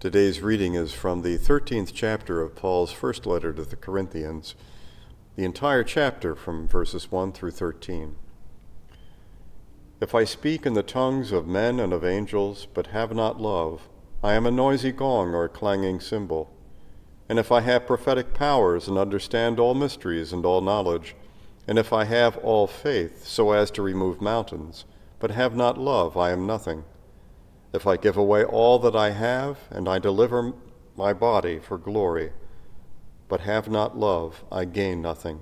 Today's reading is from the 13th chapter of Paul's first letter to the Corinthians, the entire chapter from verses 1 through 13. If I speak in the tongues of men and of angels, but have not love, I am a noisy gong or a clanging cymbal. And if I have prophetic powers and understand all mysteries and all knowledge, and if I have all faith so as to remove mountains, but have not love, I am nothing. If I give away all that I have, and I deliver my body for glory, but have not love, I gain nothing.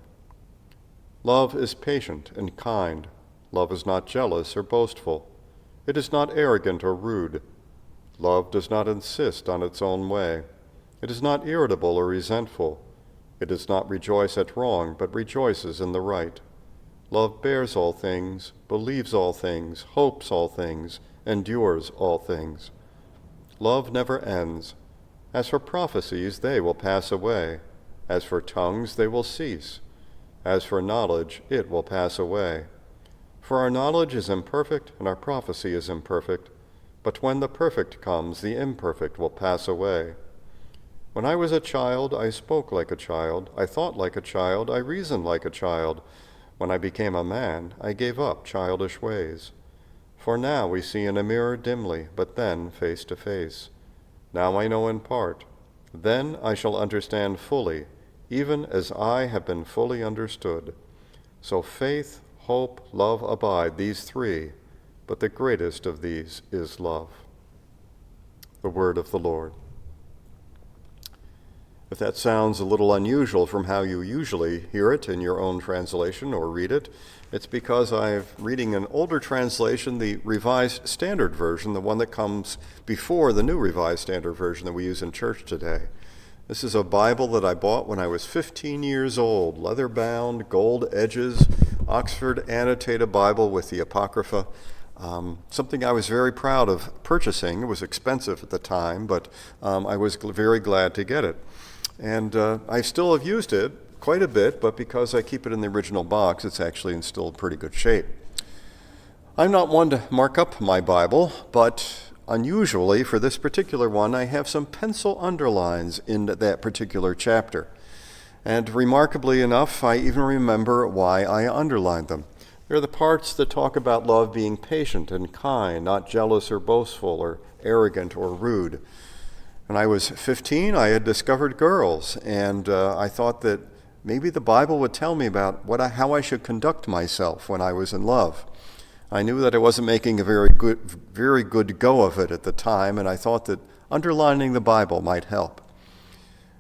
Love is patient and kind. Love is not jealous or boastful. It is not arrogant or rude. Love does not insist on its own way. It is not irritable or resentful. It does not rejoice at wrong, but rejoices in the right. Love bears all things, believes all things, hopes all things, endures all things. Love never ends. As for prophecies, they will pass away. As for tongues, they will cease. As for knowledge, it will pass away. For our knowledge is imperfect, and our prophecy is imperfect. But when the perfect comes, the imperfect will pass away. When I was a child, I spoke like a child, I thought like a child, I reasoned like a child. When I became a man, I gave up childish ways. For now we see in a mirror dimly, but then face to face. Now I know in part. Then I shall understand fully, even as I have been fully understood. So faith, hope, love abide, these three, but the greatest of these is love. The word of the Lord. If that sounds a little unusual from how you usually hear it in your own translation or read it, it's because I'm reading an older translation, the Revised Standard Version, the one that comes before the New Revised Standard Version that we use in church today. This is a Bible that I bought when I was 15 years old, leather-bound, gold edges, Oxford annotated Bible with the Apocrypha. Something I was very proud of purchasing. It was expensive at the time, but I was very glad to get it. And I still have used it quite a bit, but because I keep it in the original box, it's actually in still pretty good shape. I'm not one to mark up my Bible, but unusually for this particular one, I have some pencil underlines in that particular chapter. And remarkably enough, I even remember why I underlined them. They're the parts that talk about love being patient and kind, not jealous or boastful or arrogant or rude. When I was 15, I had discovered girls, and I thought that maybe the Bible would tell me about how I should conduct myself when I was in love. I knew that I wasn't making a very good go of it at the time, and I thought that underlining the Bible might help.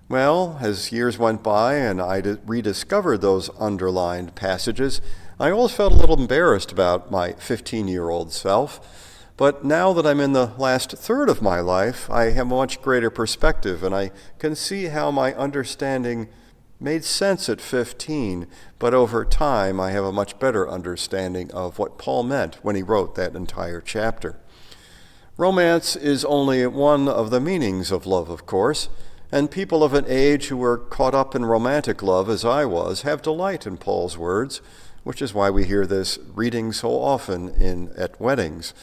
Well, as years went by and I rediscovered those underlined passages, I always felt a little embarrassed about my 15-year-old self. But now that I'm in the last third of my life, I have a much greater perspective, and I can see how my understanding made sense at 15, but over time I have a much better understanding of what Paul meant when he wrote that entire chapter. Romance is only one of the meanings of love, of course, and people of an age who were caught up in romantic love, as I was, have delight in Paul's words, which is why we hear this reading so often at weddings.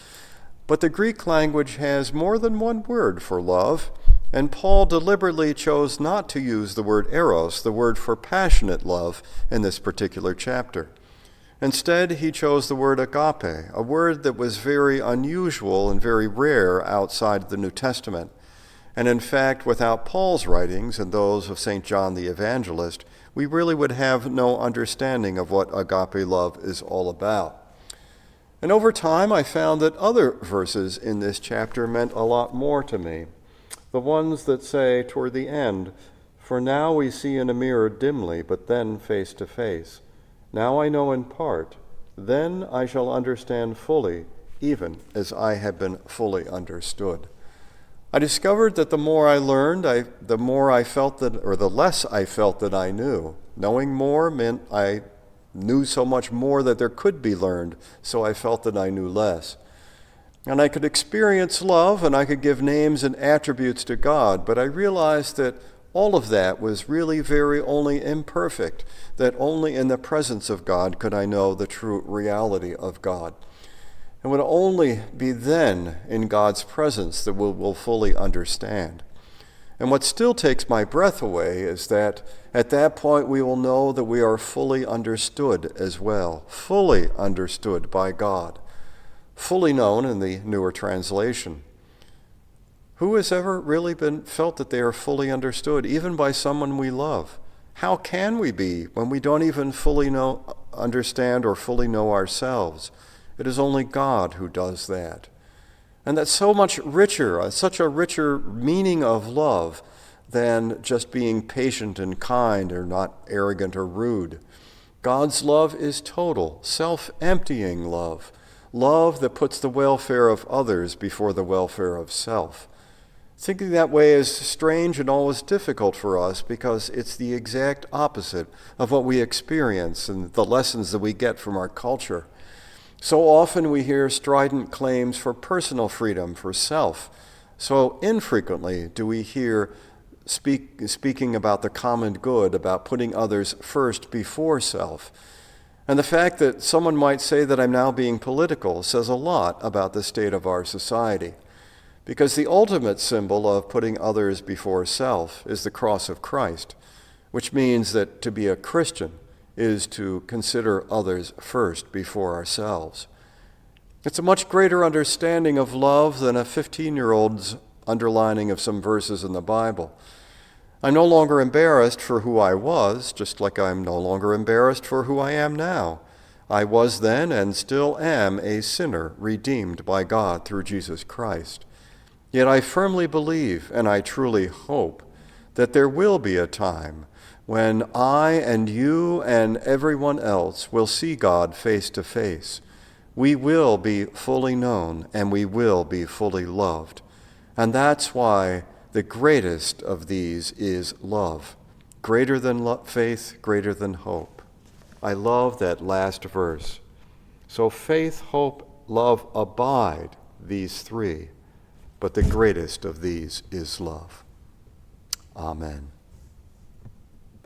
But the Greek language has more than one word for love, and Paul deliberately chose not to use the word eros, the word for passionate love, in this particular chapter. Instead, he chose the word agape, a word that was very unusual and very rare outside the New Testament. And in fact, without Paul's writings and those of St. John the Evangelist, we really would have no understanding of what agape love is all about. And over time, I found that other verses in this chapter meant a lot more to me. The ones that say toward the end, "For now we see in a mirror dimly, but then face to face. Now I know in part, then I shall understand fully, even as I have been fully understood." I discovered that the more I learned, the less I felt that I knew. Knowing more meant I knew so much more that there could be learned, so I felt that I knew less. And I could experience love, and I could give names and attributes to God, but I realized that all of that was really very only imperfect, that only in the presence of God could I know the true reality of God. It would only be then in God's presence that we'll fully understand. And what still takes my breath away is that at that point we will know that we are fully understood as well, fully understood by God, fully known in the newer translation. Who has ever really felt that they are fully understood, even by someone we love? How can we be when we don't even fully understand or fully know ourselves? It is only God who does that. And that's so much richer, such a richer meaning of love than just being patient and kind or not arrogant or rude. God's love is total, self-emptying love, love that puts the welfare of others before the welfare of self. Thinking that way is strange and always difficult for us because it's the exact opposite of what we experience and the lessons that we get from our culture. So often we hear strident claims for personal freedom, for self. So infrequently do we hear speaking about the common good, about putting others first before self. And the fact that someone might say that I'm now being political says a lot about the state of our society. Because the ultimate symbol of putting others before self is the cross of Christ, which means that to be a Christian is to consider others first before ourselves. It's a much greater understanding of love than a 15-year-old's underlining of some verses in the Bible. I'm no longer embarrassed for who I was, just like I'm no longer embarrassed for who I am now. I was then and still am a sinner redeemed by God through Jesus Christ. Yet I firmly believe, and I truly hope, that there will be a time when I and you and everyone else will see God face to face. We will be fully known and we will be fully loved. And that's why the greatest of these is love. Greater than faith, greater than hope. I love that last verse. So faith, hope, love abide, these three. But the greatest of these is love. Amen.